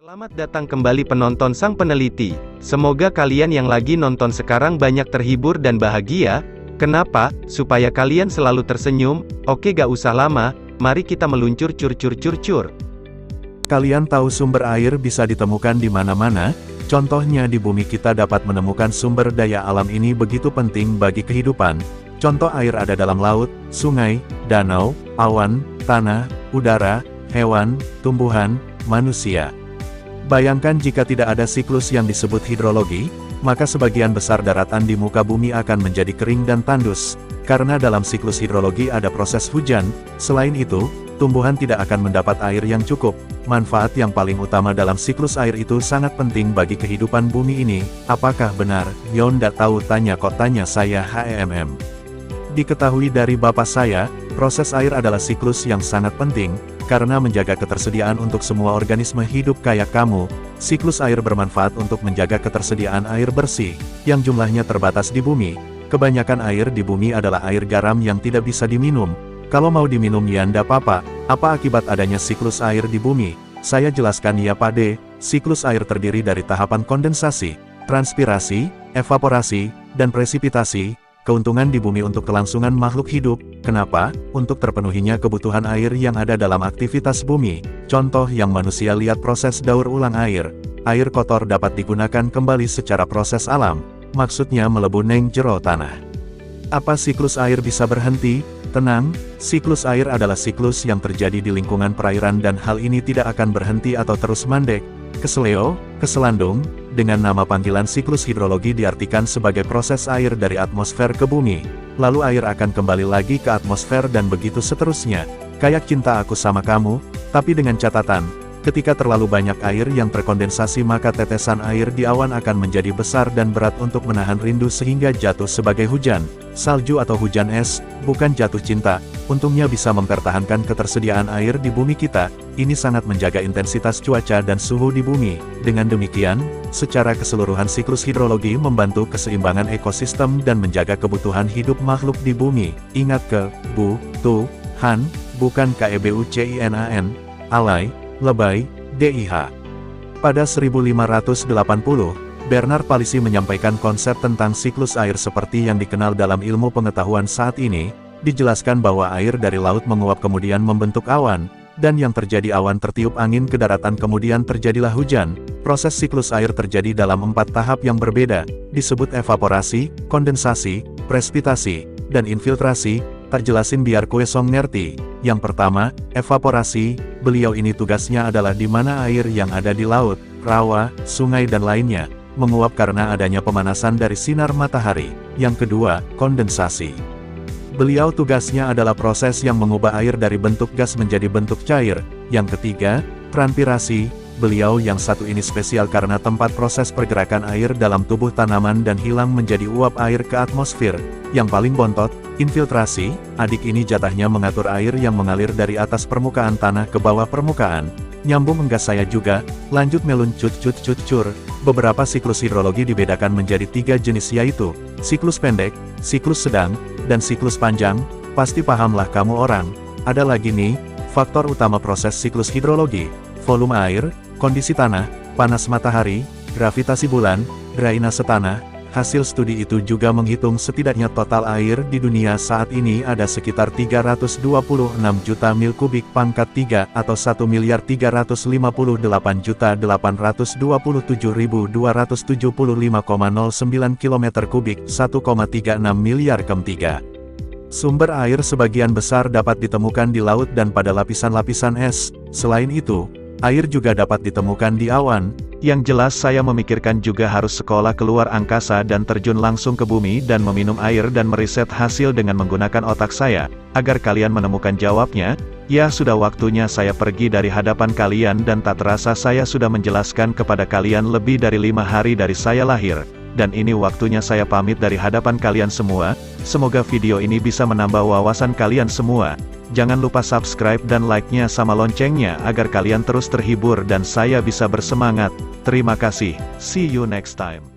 Selamat datang kembali penonton Sang Peneliti. Semoga kalian yang lagi nonton sekarang banyak terhibur dan bahagia. Kenapa? Supaya kalian selalu tersenyum. Oke, gak usah lama, mari kita meluncur cur. Kalian tahu sumber air bisa ditemukan di mana-mana? Contohnya di bumi kita dapat menemukan sumber daya alam ini begitu penting bagi kehidupan. Contoh air ada dalam laut, sungai, danau, awan, tanah, udara, hewan, tumbuhan, manusia. Bayangkan jika tidak ada siklus yang disebut hidrologi, maka sebagian besar daratan di muka bumi akan menjadi kering dan tandus. Karena dalam siklus hidrologi ada proses hujan, selain itu, tumbuhan tidak akan mendapat air yang cukup. Manfaat yang paling utama dalam siklus air itu sangat penting bagi kehidupan bumi ini. Apakah benar? Yonda tahu tanya kok tanya saya HEMM. Diketahui dari bapak saya, proses air adalah siklus yang sangat penting, karena menjaga ketersediaan untuk semua organisme hidup kayak kamu. Siklus air bermanfaat untuk menjaga ketersediaan air bersih, yang jumlahnya terbatas di bumi. Kebanyakan air di bumi adalah air garam yang tidak bisa diminum. Kalau mau diminum ya ndak apa-apa. Apa akibat adanya siklus air di bumi? Saya jelaskan ya Pade. Siklus air terdiri dari tahapan kondensasi, transpirasi, evaporasi, dan presipitasi. Keuntungan di bumi untuk kelangsungan makhluk hidup. Kenapa? Untuk terpenuhinya kebutuhan air yang ada dalam aktivitas bumi. Contoh yang manusia lihat proses daur ulang air. Air kotor dapat digunakan kembali secara proses alam. Maksudnya melebu neng jero tanah. Apa siklus air bisa berhenti? Tenang, siklus air adalah siklus yang terjadi di lingkungan perairan dan hal ini tidak akan berhenti atau terus mandek. Keseleo, keselandung, dengan nama panggilan siklus hidrologi diartikan sebagai proses air dari atmosfer ke bumi. Lalu air akan kembali lagi ke atmosfer dan begitu seterusnya. Kayak cinta aku sama kamu, tapi dengan catatan, ketika terlalu banyak air yang terkondensasi maka tetesan air di awan akan menjadi besar dan berat untuk menahan rindu sehingga jatuh sebagai hujan, salju atau hujan es, bukan jatuh cinta. Untungnya bisa mempertahankan ketersediaan air di bumi kita. Ini sangat menjaga intensitas cuaca dan suhu di bumi. Dengan demikian, secara keseluruhan siklus hidrologi membantu keseimbangan ekosistem dan menjaga kebutuhan hidup makhluk di bumi. Ingat ke, bu, tu, han, bukan KEBUCINAN, alay, lebay, DIH. Pada 1580, Bernard Palissy menyampaikan konsep tentang siklus air seperti yang dikenal dalam ilmu pengetahuan saat ini. Dijelaskan bahwa air dari laut menguap kemudian membentuk awan, dan yang terjadi awan tertiup angin ke daratan kemudian terjadilah hujan. Proses siklus air terjadi dalam 4 tahap yang berbeda, disebut evaporasi, kondensasi, presipitasi, dan infiltrasi. Tak jelasin biar kue song ngerti. Yang pertama, evaporasi. Beliau ini tugasnya adalah di mana air yang ada di laut, rawa, sungai dan lainnya, menguap karena adanya pemanasan dari sinar matahari. Yang kedua, kondensasi. Beliau tugasnya adalah proses yang mengubah air dari bentuk gas menjadi bentuk cair. Yang ketiga, transpirasi. Beliau yang satu ini spesial karena tempat proses pergerakan air dalam tubuh tanaman dan hilang menjadi uap air ke atmosfer. Yang paling bontot, infiltrasi. Adik ini jatahnya mengatur air yang mengalir dari atas permukaan tanah ke bawah permukaan. Nyambung enggak saya juga, lanjut melun cur. Beberapa siklus hidrologi dibedakan menjadi 3 jenis yaitu, siklus pendek, siklus sedang, dan siklus panjang. Pasti pahamlah kamu orang. Ada lagi nih, faktor utama proses siklus hidrologi, volume air, kondisi tanah, panas matahari, gravitasi bulan, drainase tanah. Hasil studi itu juga menghitung setidaknya total air di dunia saat ini ada sekitar 326 juta mil kubik pangkat 3 atau 1.358.827.275,09 km kubik 1,36 miliar km 3. Sumber air sebagian besar dapat ditemukan di laut dan pada lapisan-lapisan es. Selain itu, air juga dapat ditemukan di awan. Yang jelas saya memikirkan juga harus sekolah keluar angkasa dan terjun langsung ke bumi dan meminum air dan meriset hasil dengan menggunakan otak saya, agar kalian menemukan jawabnya. Ya sudah waktunya saya pergi dari hadapan kalian dan tak terasa saya sudah menjelaskan kepada kalian lebih dari 5 hari dari saya lahir. Dan ini waktunya saya pamit dari hadapan kalian semua. Semoga video ini bisa menambah wawasan kalian semua. Jangan lupa subscribe dan like-nya sama loncengnya agar kalian terus terhibur dan saya bisa bersemangat. Terima kasih. See you next time.